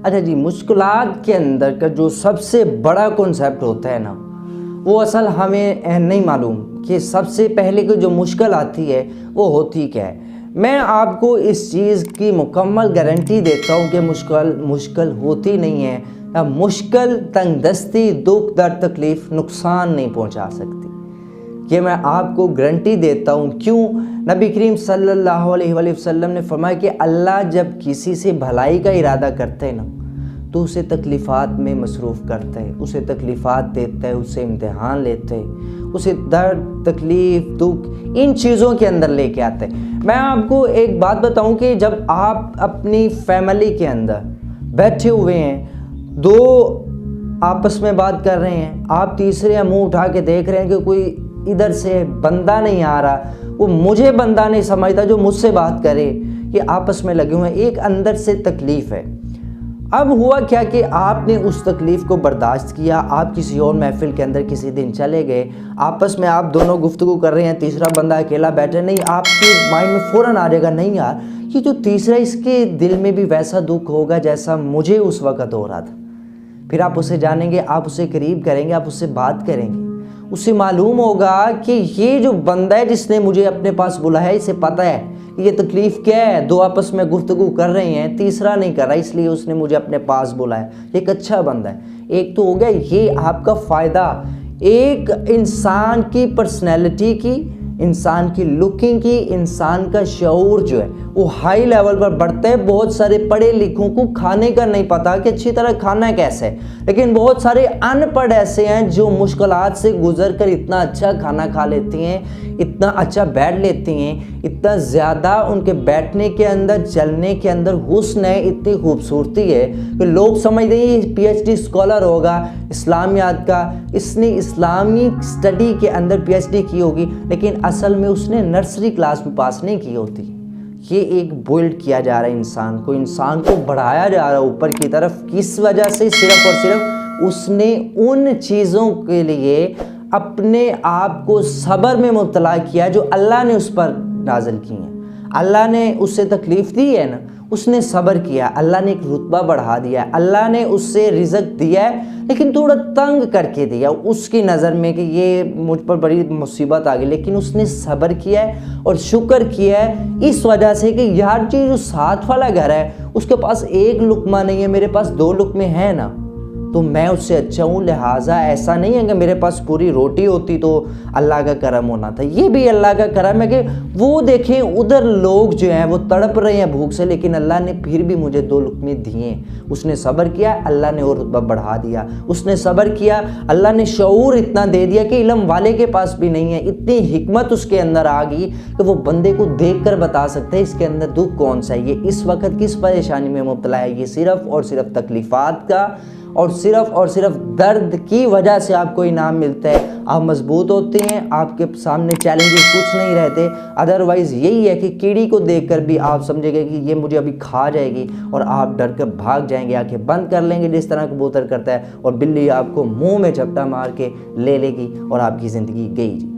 अच्छा जी, मुश्किलात के अंदर का जो सबसे बड़ा कॉन्सेप्ट होता है ना, वो असल हमें नहीं मालूम कि सबसे पहले की जो मुश्किल आती है वो होती क्या है। मैं आपको इस चीज़ की मुकम्मल गारंटी देता हूँ कि मुश्किल होती नहीं है। मुश्किल तंगदस्ती, दुख, दर्द, तकलीफ़, नुकसान नहीं पहुँचा सकती। ये मैं आपको गारंटी देता हूँ। क्यों? नबी करीम सल्लल्लाहु अलैहि वसल्लम ने फरमाया कि अल्लाह जब किसी से भलाई का इरादा करते हैं ना, तो उसे तकलीफ़ात में मसरूफ़ करता है, उसे तकलीफ़ात देता है, उससे इम्तिहान लेते है, उसे दर्द, तकलीफ़, दुख इन चीज़ों के अंदर लेके आते हैं। मैं आपको एक बात बताऊं कि जब आप अपनी फैमिली के अंदर बैठे हुए हैं, दो आपस में बात कर रहे हैं, आप तीसरे मुंह उठा के देख रहे हैं कि कोई इधर से बंदा नहीं आ रहा, वो मुझे बंदा नहीं समझता जो मुझसे बात करे, ये आपस में लगे हुए हैं, एक अंदर से तकलीफ़ है। अब हुआ क्या कि आपने उस तकलीफ़ को बर्दाश्त किया, आप किसी और महफिल के अंदर किसी दिन चले गए, आपस में आप दोनों गुफ्तगू कर रहे हैं, तीसरा बंदा अकेला बैठे, नहीं आपके माइंड में फ़ौरन आ जाएगा, नहीं यार ये जो तीसरा इसके दिल में भी वैसा दुख होगा जैसा मुझे उस वक़्त हो रहा था। फिर आप उसे जानेंगे, आप उसे करीब करेंगे, आप उससे बात करेंगे, उससे मालूम होगा कि ये जो बंदा है जिसने मुझे अपने पास बुलाया है, इसे पता है कि ये तकलीफ़ क्या है। दो आपस में गुफ्तगू कर रहे हैं, तीसरा नहीं कर रहा, इसलिए उसने मुझे अपने पास बुलाया, एक अच्छा बंदा है। एक तो हो गया ये आपका फ़ायदा, एक इंसान की पर्सनैलिटी की, इंसान की लुकिंग की, इंसान का शऊर जो है वो हाई लेवल पर बढ़ता है। बहुत सारे पढ़े लिखों को खाने का नहीं पता कि अच्छी तरह खाना कैसे है, लेकिन बहुत सारे अनपढ़ ऐसे हैं जो मुश्किलात से गुजर कर इतना अच्छा खाना खा लेती हैं, इतना अच्छा बैठ लेती हैं, इतना ज़्यादा उनके बैठने के अंदर, चलने के अंदर हुस्न है, इतनी खूबसूरती है कि लोग समझते हैं ये PhD स्कॉलर होगा इस्लामियात का, इसने इस्लामिक स्टडी के अंदर PhD की होगी, लेकिन असल में उसने नर्सरी क्लास में पास नहीं की होती। ये एक बिल्ड किया जा रहा है इंसान को बढ़ाया जा रहा है ऊपर की तरफ। किस वजह से? सिर्फ और सिर्फ उसने उन चीज़ों के लिए अपने आप को सब्र में मुब्तला किया जो अल्लाह ने उस पर नाज़िल की हैं। अल्लाह ने उससे तकलीफ़ दी है ना, उसने सब्र किया, अल्लाह ने एक रुतबा बढ़ा दिया, अल्लाह ने उससे रिज़्क दिया है, लेकिन थोड़ा तंग करके दिया उसकी नज़र में कि ये मुझ पर बड़ी मुसीबत आ गई, लेकिन उसने सब्र किया है और शुक्र किया है इस वजह से कि यार जी जो साथ वाला घर है उसके पास एक लुकमा नहीं है, मेरे पास 2 लुकमे हैं ना, तो मैं उससे अच्छा हूँ। लिहाजा ऐसा नहीं है कि मेरे पास पूरी रोटी होती तो अल्लाह का करम होना था, ये भी अल्लाह का करम है कि वो देखें उधर लोग जो हैं वो तड़प रहे हैं भूख से, लेकिन अल्लाह ने फिर भी मुझे 2 लुकमे दिए। उसने सब्र किया, अल्लाह ने और रुतबा बढ़ा दिया। उसने सब्र किया, अल्लाह ने शऊर इतना दे दिया कि इल्म वाले के पास भी नहीं है, इतनी हिकमत उसके अंदर आ गई कि वो बंदे को देख कर बता सकते हैं इसके अंदर दुख कौन सा है, ये इस वक्त किस परेशानी में मुब्तला है, ये सिर्फ़ और सिर्फ तकलीफ़ात का और सिर्फ दर्द की वजह से आपको इनाम मिलता है। आप मजबूत होते हैं, आपके सामने चैलेंजेस कुछ नहीं रहते। अदरवाइज़ यही है कि कीड़ी को देखकर भी आप समझेंगे कि ये मुझे अभी खा जाएगी और आप डर कर भाग जाएंगे, आंखें बंद कर लेंगे जिस तरह कबूतर करता है, और बिल्ली आपको मुंह में झपटा मार के ले लेगी और आपकी ज़िंदगी गई।